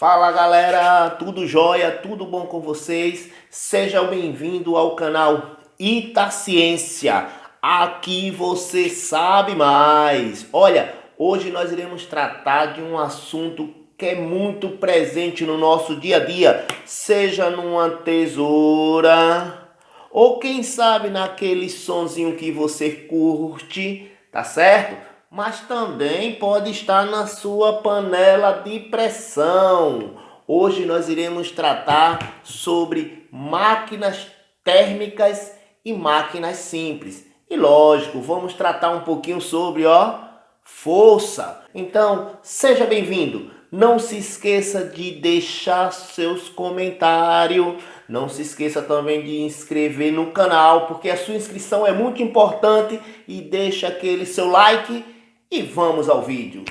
Fala galera, tudo jóia, tudo bom com vocês? Seja bem-vindo ao canal Itaciência. Aqui você sabe mais. Olha, hoje nós iremos tratar de um assunto que é muito presente no nosso dia a dia, seja numa tesoura ou quem sabe naquele sonzinho que você curte, tá certo? Mas também pode estar na sua panela de pressão. Hoje nós iremos tratar sobre máquinas térmicas e máquinas simples. E lógico, vamos tratar um pouquinho sobre, força. Então, seja bem-vindo. Não se esqueça de deixar seus comentários. Não se esqueça também de inscrever no canal, porque a sua inscrição é muito importante. E deixa aquele seu like e vamos ao vídeo.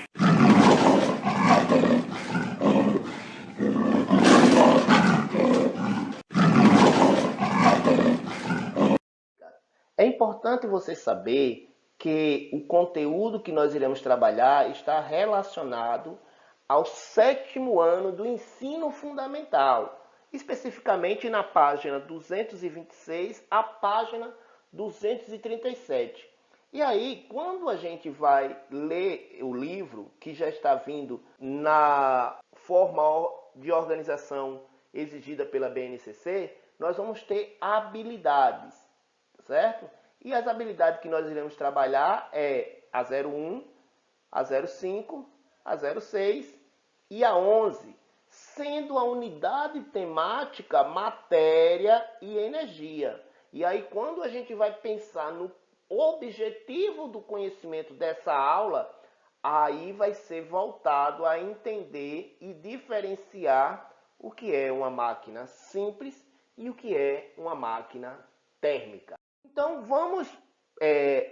É importante você saber que o conteúdo que nós iremos trabalhar está relacionado ao 7º ano do ensino fundamental, especificamente na página 226 à página 237. E aí, quando a gente vai ler o livro, que já está vindo na forma de organização exigida pela BNCC, nós vamos ter habilidades, certo? E as habilidades que nós iremos trabalhar é a 01, a 05, a 06 e a 11, sendo a unidade temática matéria e energia. E aí, quando a gente vai pensar no objetivo do conhecimento dessa aula, aí vai ser voltado a entender e diferenciar o que é uma máquina simples e o que é uma máquina térmica. Então vamos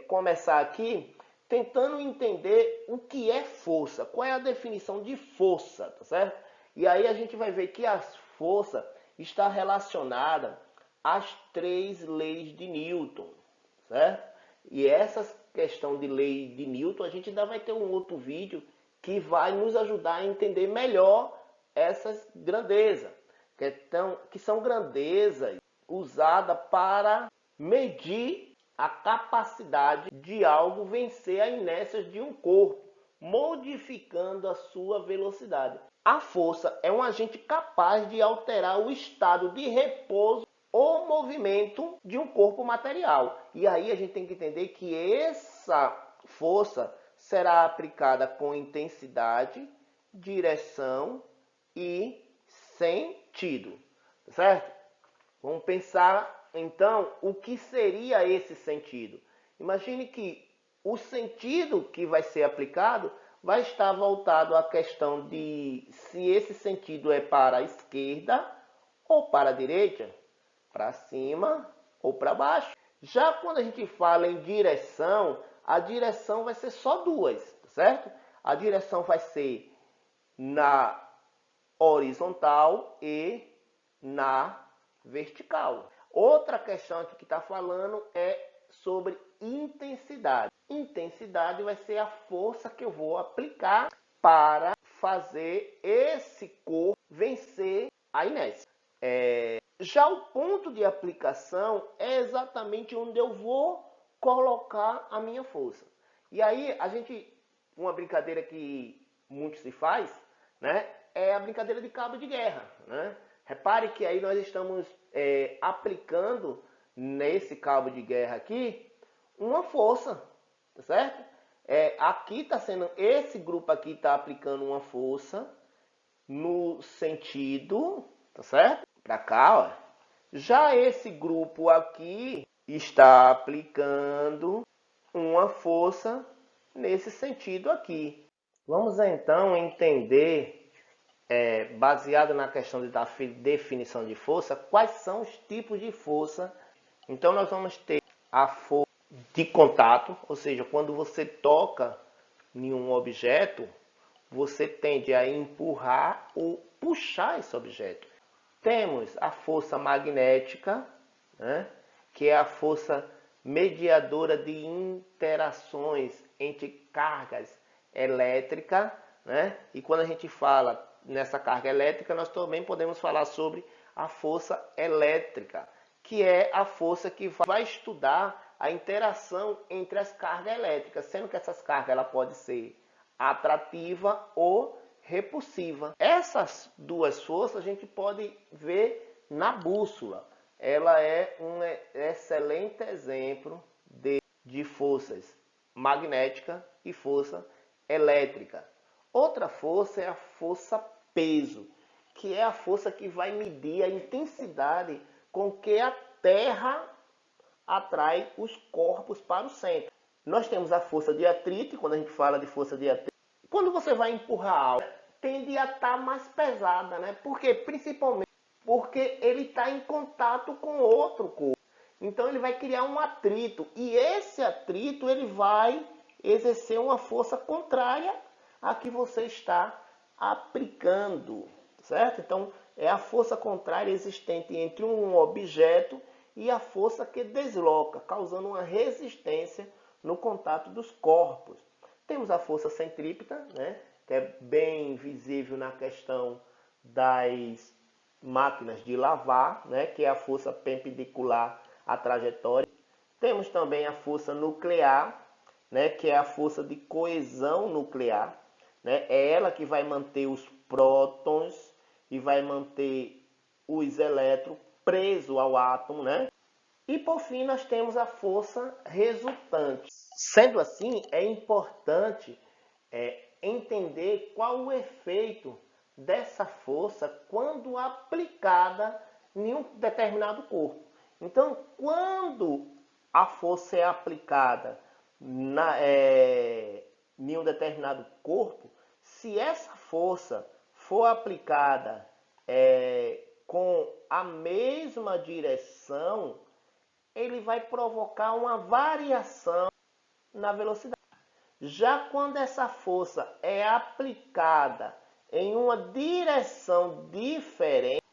começar aqui tentando entender o que é força, qual é a definição de força, tá certo? E aí a gente vai ver que a força está relacionada às 3 leis de Newton, certo? E essa questão de lei de Newton, a gente ainda vai ter um outro vídeo que vai nos ajudar a entender melhor essas grandezas, que são grandezas usadas para medir a capacidade de algo vencer a inércia de um corpo, modificando a sua velocidade. A força é um agente capaz de alterar o estado de repouso ou movimento de um corpo material. E aí a gente tem que entender que essa força será aplicada com intensidade, direção e sentido, certo? Vamos pensar então o que seria esse sentido. Imagine que o sentido que vai ser aplicado vai estar voltado à questão de se esse sentido é para a esquerda ou para a direita, para cima ou para baixo. Já quando a gente fala em direção, a direção vai ser só duas, certo? A direção vai ser na horizontal e na vertical. Outra questão aqui que está falando é sobre intensidade. Intensidade vai ser a força que eu vou aplicar para fazer esse corpo vencer a inércia. Já o ponto de aplicação é exatamente onde eu vou colocar a minha força. E aí, uma brincadeira que muito se faz, né, é a brincadeira de cabo de guerra, né? Repare que aí nós estamos aplicando nesse cabo de guerra aqui uma força, tá certo? Aqui está sendo, esse grupo aqui está aplicando uma força no sentido, tá certo? Para cá, ó. Já esse grupo aqui está aplicando uma força nesse sentido aqui. Vamos então entender, baseado na questão da definição de força, quais são os tipos de força. Então nós vamos ter a força de contato, ou seja, quando você toca em um objeto, você tende a empurrar ou puxar esse objeto. Temos a força magnética, né, que é a força mediadora de interações entre cargas elétricas, né? E quando a gente fala nessa carga elétrica, nós também podemos falar sobre a força elétrica, que é a força que vai estudar a interação entre as cargas elétricas, sendo que essas cargas ela pode ser atrativa ou repulsiva. Essas duas forças a gente pode ver na bússola. Ela é um excelente exemplo de forças magnética e força elétrica. Outra força é a força peso, que é a força que vai medir a intensidade com que a Terra atrai os corpos para o centro. Nós temos a força de atrito, e quando a gente fala de força de atrito, quando você vai empurrar algo, tende a estar mais pesada, né? Porque principalmente porque ele está em contato com outro corpo. Então ele vai criar um atrito, e esse atrito ele vai exercer uma força contrária à que você está aplicando, certo? Então é a força contrária existente entre um objeto e a força que desloca, causando uma resistência no contato dos corpos. Temos a força centrípeta, né, que é bem visível na questão das máquinas de lavar, né, que é a força perpendicular à trajetória. Temos também a força nuclear, né, que é a força de coesão nuclear, né, é ela que vai manter os prótons e vai manter os elétrons presos ao átomo, né? E por fim nós temos a força resultante. Sendo assim, é importante entender qual o efeito dessa força quando aplicada em um determinado corpo. Então, quando a força é aplicada em um determinado corpo, se essa força for aplicada com a mesma direção, ele vai provocar uma variação na velocidade. Já quando essa força é aplicada em uma direção diferente,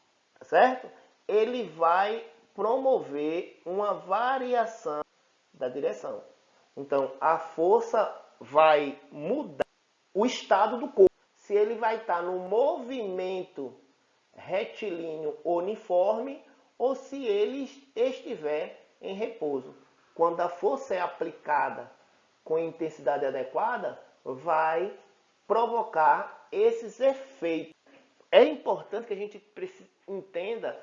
certo? Ele vai promover uma variação da direção. Então, a força vai mudar o estado do corpo. Se ele vai estar no movimento retilíneo uniforme ou se ele estiver em repouso. Quando a força é aplicada com intensidade adequada, vai provocar esses efeitos. É importante que a gente entenda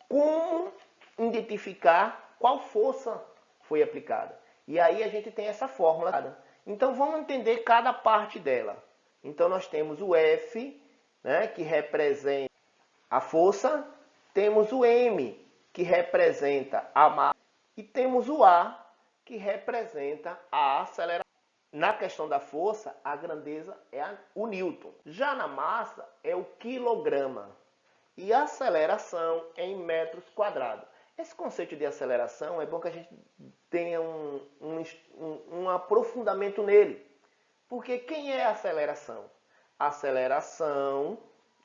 como identificar qual força foi aplicada. E aí a gente tem essa fórmula. Então vamos entender cada parte dela. Então nós temos o F, né, que representa a força, temos o M, que representa a massa, e temos o A, que representa a aceleração. Na questão da força, a grandeza é o Newton. Já na massa, é o quilograma. E a aceleração é em metros quadrados. Esse conceito de aceleração é bom que a gente tenha um aprofundamento nele. Porque quem é a aceleração? A aceleração,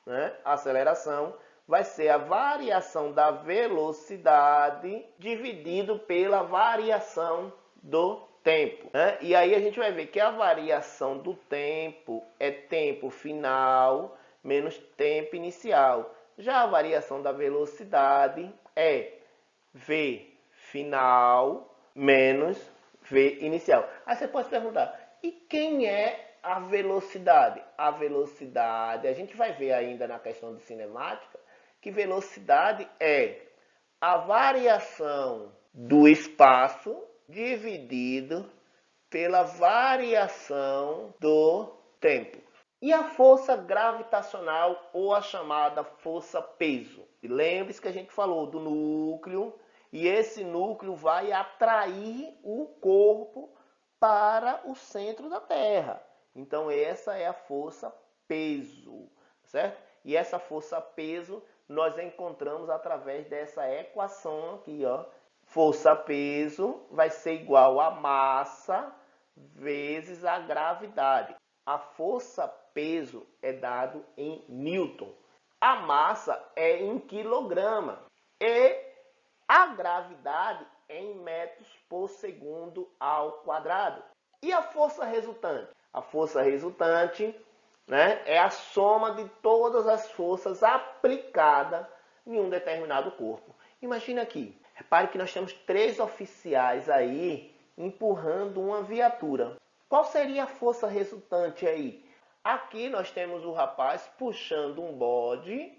né? A aceleração vai ser a variação da velocidade dividido pela variação do tempo, né? E aí a gente vai ver que a variação do tempo é tempo final menos tempo inicial. Já a variação da velocidade é v final menos v inicial. Aí você pode perguntar, e quem é a velocidade? A velocidade, a gente vai ver ainda na questão de cinemática, que velocidade é a variação do espaço dividido pela variação do tempo. E a força gravitacional, ou a chamada força peso. Lembre-se que a gente falou do núcleo, e esse núcleo vai atrair o corpo para o centro da Terra. Então essa é a força peso, certo? E essa força peso nós encontramos através dessa equação aqui, ó. Força peso vai ser igual a massa vezes a gravidade. A força peso é dado em Newton. A massa é em quilograma. E a gravidade é em metros por segundo ao quadrado. E a força resultante? A força resultante né? É a soma de todas as forças aplicadas em um determinado corpo. Imagina aqui, repare que nós temos 3 oficiais aí empurrando uma viatura. Qual seria a força resultante aí? Aqui nós temos o rapaz puxando um bode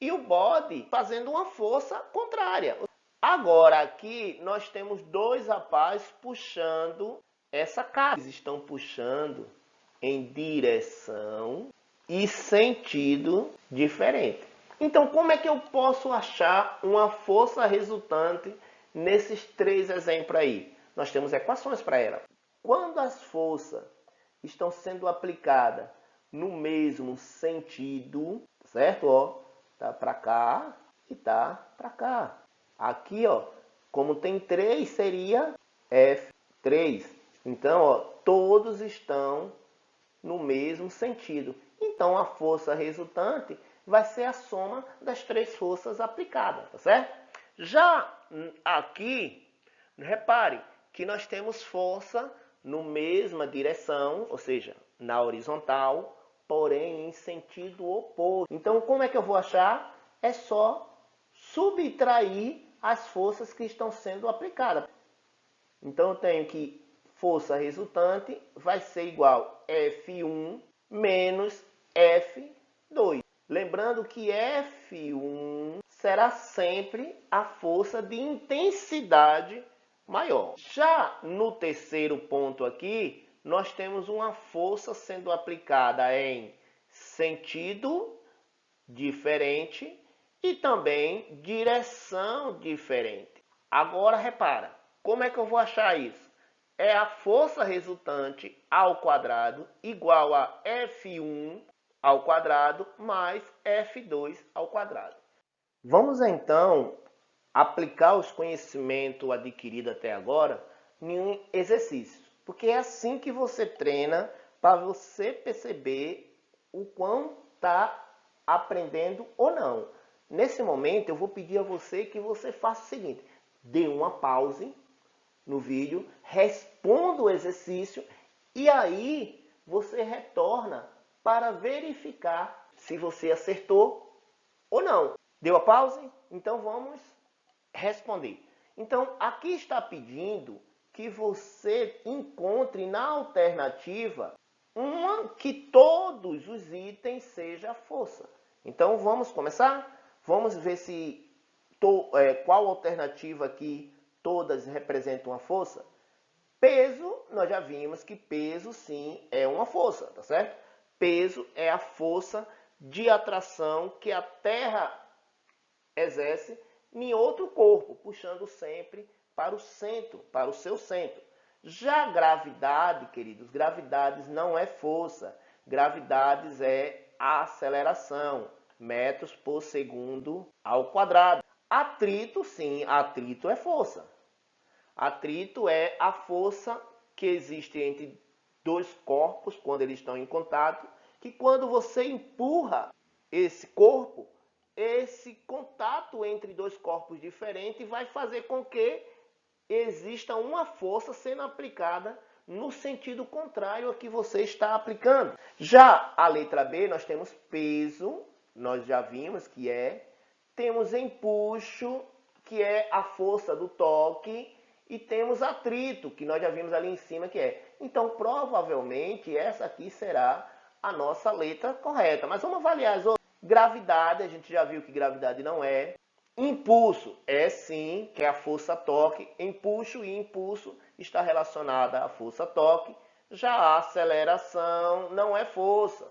e o bode fazendo uma força contrária. Agora aqui nós temos 2 rapazes puxando essa carga. Eles estão puxando em direção e sentido diferente. Então, como é que eu posso achar uma força resultante nesses 3 exemplos aí? Nós temos equações para ela. Quando as forças estão sendo aplicadas no mesmo sentido, certo? Ó, tá para cá e tá para cá. Aqui, ó, como tem 3, seria F3. Então, ó, todos estão no mesmo sentido. Então, a força resultante vai ser a soma das 3 forças aplicadas, tá certo? Já aqui, repare que nós temos força na mesma direção, ou seja, na horizontal, porém em sentido oposto. Então, como é que eu vou achar? É só subtrair as forças que estão sendo aplicadas. Então, eu tenho que força resultante vai ser igual a F1 menos F2. Lembrando que F1 será sempre a força de intensidade maior. Já no terceiro ponto aqui, nós temos uma força sendo aplicada em sentido diferente e também direção diferente. Agora repara, como é que eu vou achar isso? É a força resultante ao quadrado igual a F1 ao quadrado mais F2 ao quadrado. Vamos então aplicar os conhecimentos adquiridos até agora em um exercício. Porque é assim que você treina para você perceber o quão está aprendendo ou não. Nesse momento eu vou pedir a você que você faça o seguinte. Dê uma pause no vídeo, responda o exercício e aí você retorna para verificar se você acertou ou não. Deu a pause? Então vamos responder. Então aqui está pedindo que você encontre na alternativa uma que todos os itens seja força. Então vamos começar? Vamos ver se qual alternativa aqui todas representam uma força? Peso, nós já vimos que peso sim é uma força, tá certo? Peso é a força de atração que a Terra exerce em outro corpo, puxando sempre para o centro, para o seu centro. Já gravidade, queridos, gravidades não é força. Gravidades é a aceleração, metros por segundo ao quadrado. Atrito, sim, atrito é força. Atrito é a força que existe entre 2 corpos quando eles estão em contato, que quando você empurra esse corpo, esse contato entre 2 corpos diferentes vai fazer com que exista uma força sendo aplicada no sentido contrário a que você está aplicando. Já a letra B, nós temos peso, nós já vimos que temos empuxo, que é a força do toque, e temos atrito, que nós já vimos ali em cima que é. Então, provavelmente, essa aqui será a nossa letra correta. Mas vamos avaliar as outras. Gravidade, a gente já viu que gravidade não é. Impulso é sim, que é a força toque. Empuxo e impulso está relacionada à força toque. Já a aceleração não é força,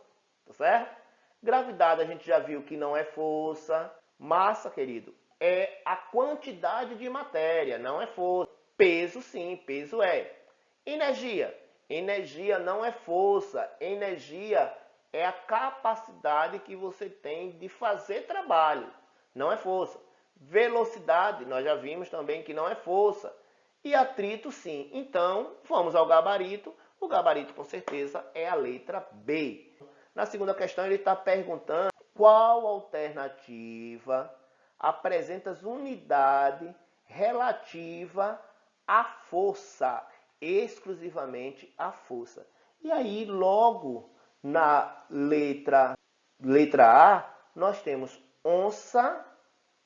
tá certo? Gravidade a gente já viu que não é força. Massa, querido, é a quantidade de matéria, não é força. Peso sim, peso é. Energia, energia não é força. Energia é a capacidade que você tem de fazer trabalho, não é força. Velocidade, nós já vimos também que não é força. E atrito, sim. Então, vamos ao gabarito. O gabarito, com certeza, é a letra B. Na segunda questão, ele está perguntando qual alternativa apresenta as unidades relativas à força, exclusivamente à força. E aí, logo Na letra A, nós temos onça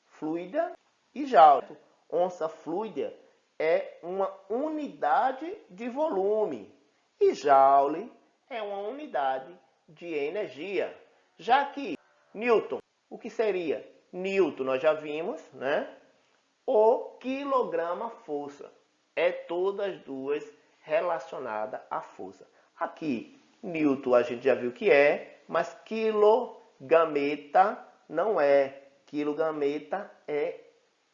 fluida e joule. Onça fluida é uma unidade de volume e joule é uma unidade de energia. Já que Newton, o que seria? Newton, nós já vimos, né? O quilograma-força. É todas as duas relacionadas à força. Aqui, Newton a gente já viu que é, mas quilogrameta não é. Quilogrameta é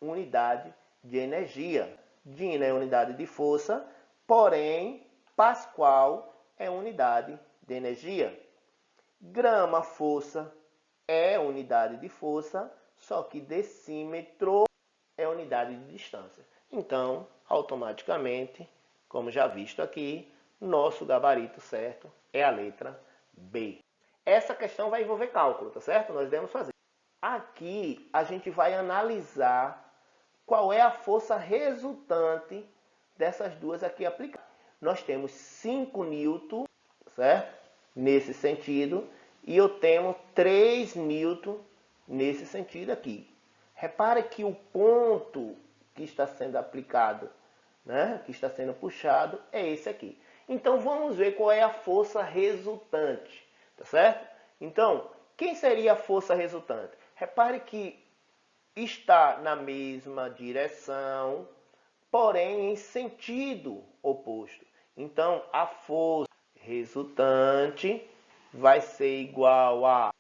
unidade de energia. Dina é unidade de força, porém, Pascal é unidade de energia. Grama-força é unidade de força, só que decímetro é unidade de distância. Então, automaticamente, como já visto aqui, nosso gabarito certo é a letra B. Essa questão vai envolver cálculo, tá certo? Nós devemos fazer. Aqui, a gente vai analisar qual é a força resultante dessas duas aqui aplicadas. Nós temos 5 newton, certo? Nesse sentido, e eu tenho 3 newton nesse sentido aqui. Repare que o ponto que está sendo aplicado, né, que está sendo puxado, é esse aqui. Então, vamos ver qual é a força resultante, tá certo? Então, quem seria a força resultante? Repare que está na mesma direção, porém em sentido oposto. Então, a força resultante vai ser igual a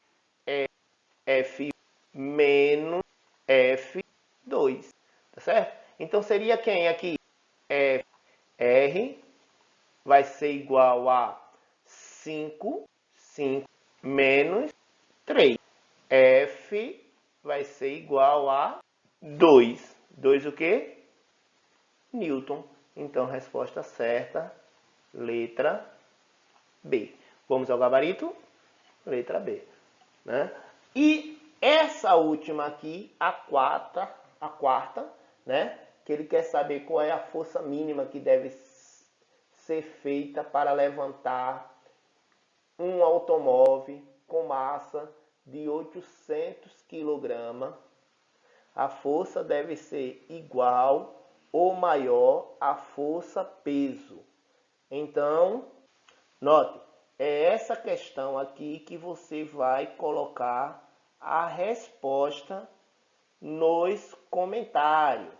F menos F2, tá certo? Então, seria quem aqui? R vai ser igual a 5 menos 3. F vai ser igual a 2. 2 o quê? Newton. Então, resposta certa, letra B. Vamos ao gabarito? Letra B. Né? E essa última aqui, a quarta, né? Que ele quer saber qual é a força mínima que deve ser feita para levantar um automóvel com massa de 800 kg. A força deve ser igual ou maior à força peso. Então, note, é essa questão aqui que você vai colocar a resposta nos comentários.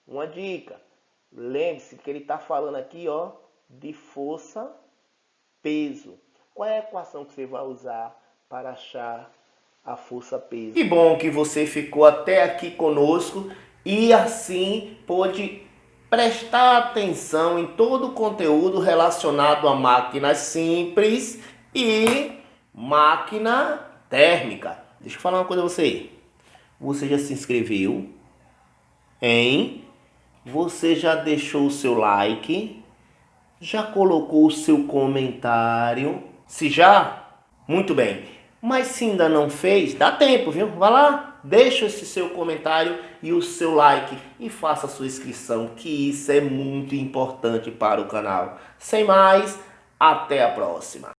Uma dica, lembre-se que ele está falando aqui, ó, de força peso. Qual é a equação que você vai usar para achar a força peso? Que bom que você ficou até aqui conosco e assim pôde prestar atenção em todo o conteúdo relacionado a máquinas simples e máquina térmica. Deixa eu falar uma coisa a você. Você já se inscreveu? Hein? Você já deixou o seu like? Já colocou o seu comentário? Se já, muito bem. Mas se ainda não fez, dá tempo, viu? Vai lá, deixa esse seu comentário e o seu like e faça a sua inscrição, que isso é muito importante para o canal. Sem mais, até a próxima.